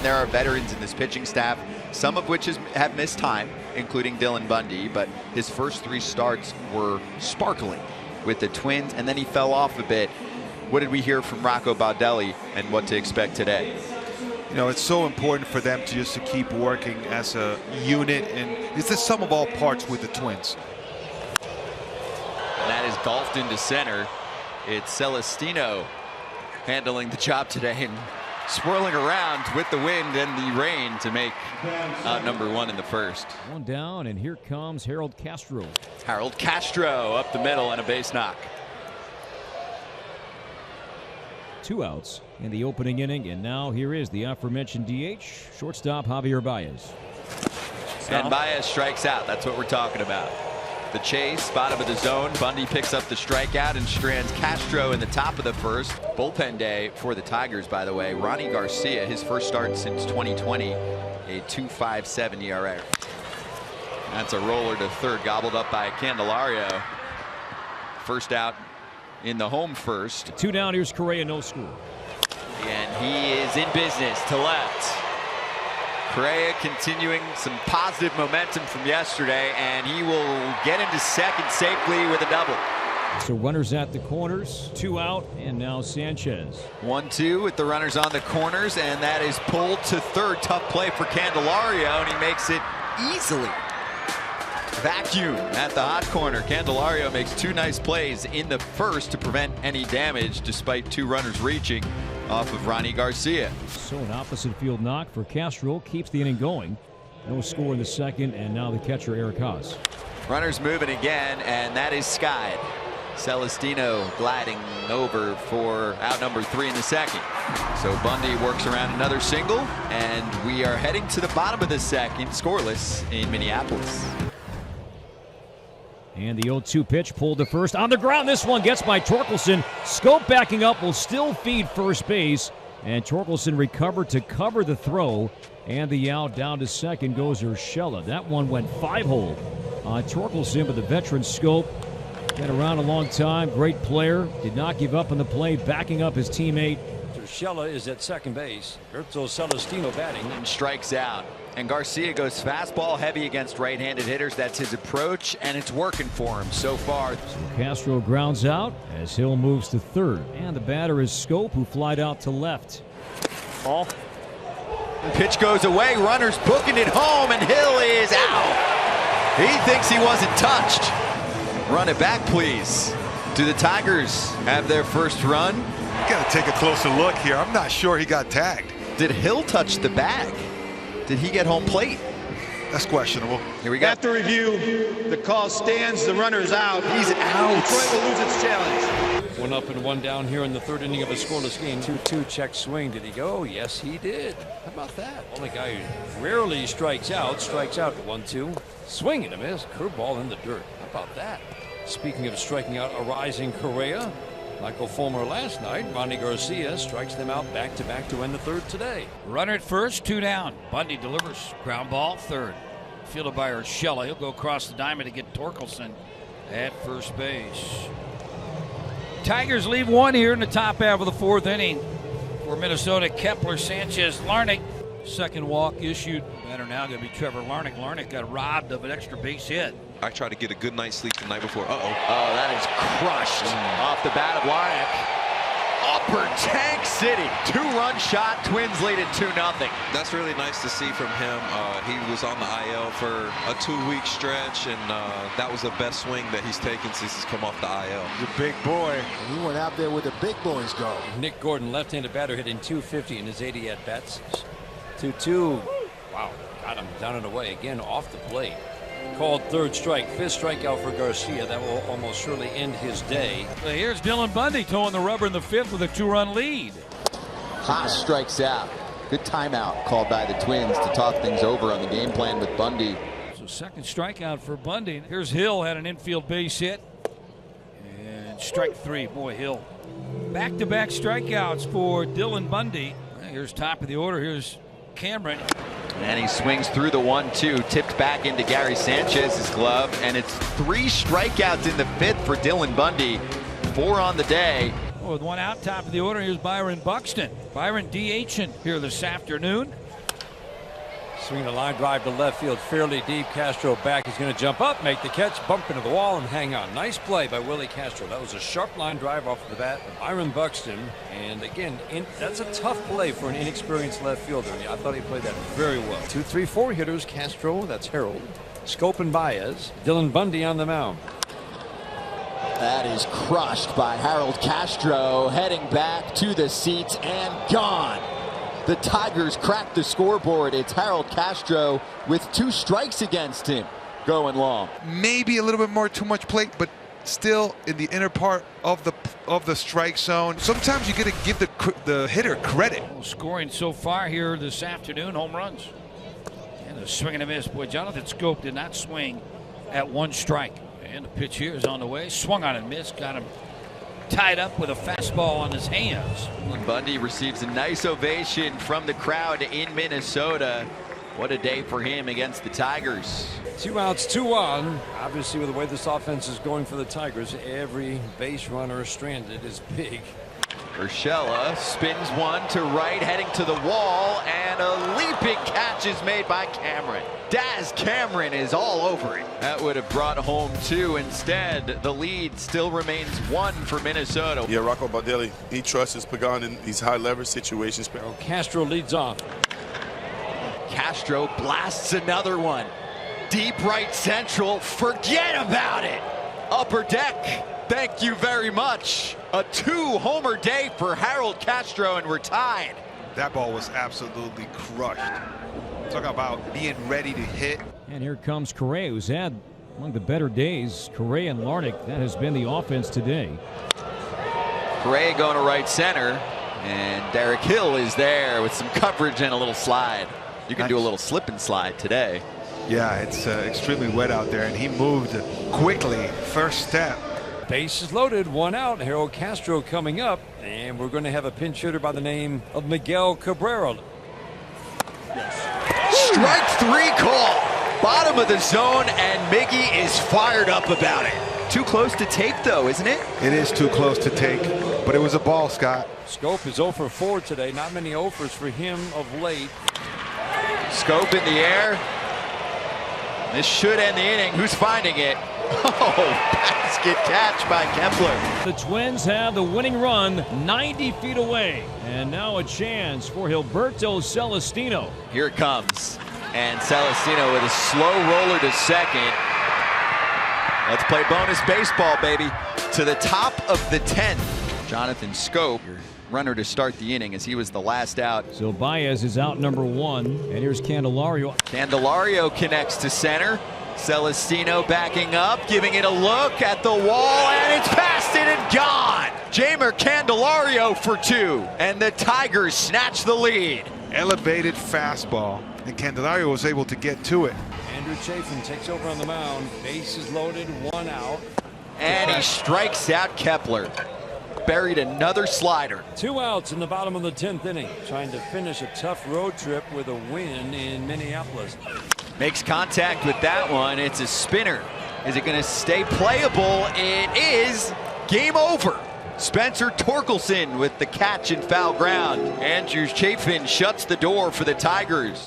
There are veterans in this pitching staff, some of which have missed time, including Dylan Bundy, but his first 3 starts were sparkling with the Twins, and then he fell off a bit. What did we hear from Rocco Baldelli and what to expect today? You know, it's so important for them to keep working as a unit, and it's the sum of all parts with the Twins. And that is golfed into center. It's Celestino handling the job today and swirling around with the wind and the rain to make out number 1 in the first. 1 down, and here comes Harold Castro. Harold Castro up the middle and a base knock. 2 outs in the opening inning, and now here is the aforementioned DH, shortstop Javier Baez. And Baez strikes out. That's what we're talking about. The chase, bottom of the zone. Bundy picks up the strikeout and strands Castro in the top of the first. Bullpen day for the Tigers, by the way. Ronnie Garcia, his first start since 2020, a 2.57 ERA. That's a roller to third, gobbled up by Candelario. First out in the home first. 2 down, here's Correa, no score. And he is in business to left. Correa continuing some positive momentum from yesterday, and he will get into second safely with a double. So runners at the corners, 2 out, and now Sanchez. 1-2 with the runners on the corners, and that is pulled to third. Tough play for Candelario, and he makes it easily. Vacuum at the hot corner. Candelario makes 2 nice plays in the first to prevent any damage, despite 2 runners reaching off of Ronnie Garcia. So an opposite field knock for Castro keeps the inning going. No score in the second, and now the catcher Eric Haas. Runners moving again, and that is skied. Celestino gliding over for out number 3 in the second. So Bundy works around another single, and we are heading to the bottom of the second, scoreless in Minneapolis. And the 0-2 pitch pulled to first on the ground. This one gets by Torkelson. Scope backing up will still feed first base. And Torkelson recovered to cover the throw. And the out down to second goes Urshela. That one went 5-hole on Torkelson, but the veteran Scope been around a long time. Great player. Did not give up on the play, backing up his teammate. Urshela is at second base. Herzl Celestino batting. And strikes out. And Garcia goes fastball heavy against right-handed hitters. That's his approach, and it's working for him so far. So Castro grounds out as Hill moves to third. And the batter is Scope, who flied out to left. Ball. Pitch goes away. Runners booking it home, and Hill is out. He thinks he wasn't touched. Run it back, please. Do the Tigers have their first run? You got to take a closer look here. I'm not sure he got tagged. Did Hill touch the bag? Did he get home plate? That's questionable. Here we go. After review, the call stands. The runner is out. He's out. Detroit will lose its challenge. 1 up and 1 down here in the third inning of a scoreless game. 2-2 check swing. Did he go? Yes, he did. How about that? Only guy who rarely strikes out. 1-2. Swing and a miss. Curveball in the dirt. How about that? Speaking of striking out a rising Correa, Michael Fulmer last night. Ronnie Garcia strikes them out back-to-back to end the third today. Runner at first, 2 down. Bundy delivers ground ball, third. Fielded by Urshela. He'll go across the diamond to get Torkelson at first base. Tigers leave 1 here in the top half of the 4th inning for Minnesota. Kepler, Sanchez, Larnach. Second walk issued. Batter now going to be Trevor Larnach. Larnach got robbed of an extra base hit. I tried to get a good night's sleep the night before. Oh, that is crushed off the bat of Larnach. Upper Tank City. 2-run shot. Twins lead it 2-0. That's really nice to see from him. He was on the IL for a 2-week stretch, and that was the best swing that he's taken since he's come off the IL. The big boy. He went out there where the big boys go. Nick Gordon, left-handed batter, hitting .250 in his 80 at-bats. 2-2. Wow, got him down and away again off the plate. Called third strike, 5th strikeout for Garcia. That will almost surely end his day. Well, here's Dylan Bundy towing the rubber in the 5th with a 2-run lead. Haas strikes out. Good timeout called by the Twins to talk things over on the game plan with Bundy. So second strikeout for Bundy. Here's Hill, had an infield base hit. And strike 3. Boy, Hill. Back-to-back strikeouts for Dylan Bundy. Here's top of the order. Here's Cameron. And he swings through the 1-2, tipped back into Gary Sanchez's glove, and it's 3 strikeouts in the 5th for Dylan Bundy. 4 on the day. Well, with one out, top of the order, here's Byron Buxton. Byron DHing here this afternoon. Swinging a line drive to left field, fairly deep. Castro back. He's going to jump up, make the catch, bump into the wall, and hang on. Nice play by Willie Castro. That was a sharp line drive off of the bat of Byron Buxton. And again, that's a tough play for an inexperienced left fielder. I thought he played that very well. 2, 3, 4 hitters. Castro, that's Harold, Scope, and Baez. Dylan Bundy on the mound. That is crushed by Harold Castro, heading back to the seats and gone. The Tigers cracked the scoreboard. It's Harold Castro with 2 strikes against him going long. Maybe a little bit more too much plate, but still in the inner part of the strike zone. Sometimes you got to give the hitter credit. Scoring so far here this afternoon, home runs. And a swing and a miss. Boy, Jonathan Scope did not swing at 1 strike. And the pitch here is on the way. Swung on and missed. Got him tied up with a fastball on his hands. Bundy receives a nice ovation from the crowd in Minnesota. What a day for him against the Tigers. 2 outs, 2 on. Obviously, with the way this offense is going for the Tigers, every base runner stranded is big. Urshela spins one to right, heading to the wall, and a leaping catch is made by Cameron. Daz Cameron is all over it. That would have brought home 2. Instead, the lead still remains 1 for Minnesota. Yeah, Rocco Baldelli, he trusts his Pagan in these high leverage situations. Castro leads off. Castro blasts another one. Deep right central, forget about it. Upper deck. Thank you very much. A 2-homer day for Harold Castro, and we're tied. That ball was absolutely crushed. Talk about being ready to hit. And here comes Correa, who's had among the better days. Correa and Larnach, that has been the offense today. Correa going to right center, and Derek Hill is there with some coverage and a little slide. You can do a little slip and slide today. Yeah, it's extremely wet out there, and he moved quickly. First step. Bases loaded, 1 out. Harold Castro coming up, and we're going to have a pinch hitter by the name of Miguel Cabrera. Strike 3 call. Bottom of the zone, and Miggy is fired up about it. Too close to take, though, isn't it? It is too close to take, but it was a ball, Scott. Scope is 0 for 4 today. Not many 0-fers for him of late. Scope in the air. This should end the inning. Who's finding it? Oh, basket catch by Kepler. The Twins have the winning run 90 feet away. And now a chance for Gilberto Celestino. Here it comes. And Celestino with a slow roller to second. Let's play bonus baseball, baby. To the top of the 10th. Jonathan Scope, runner to start the inning as he was the last out. So Baez is out number 1. And here's Candelario. Candelario connects to center. Celestino backing up, giving it a look at the wall, and it's past it and gone. Jeimer Candelario for 2, and the Tigers snatch the lead. Elevated fastball, and Candelario was able to get to it. Andrew Chafin takes over on the mound. Bases loaded, 1 out. And he strikes out Kepler. Buried another slider. 2 outs in the bottom of the 10th inning. Trying to finish a tough road trip with a win in Minneapolis. Makes contact with that one. It's a spinner. Is it going to stay playable? It is. Game over. Spencer Torkelson with the catch in foul ground. Andrew Chafin shuts the door for the Tigers.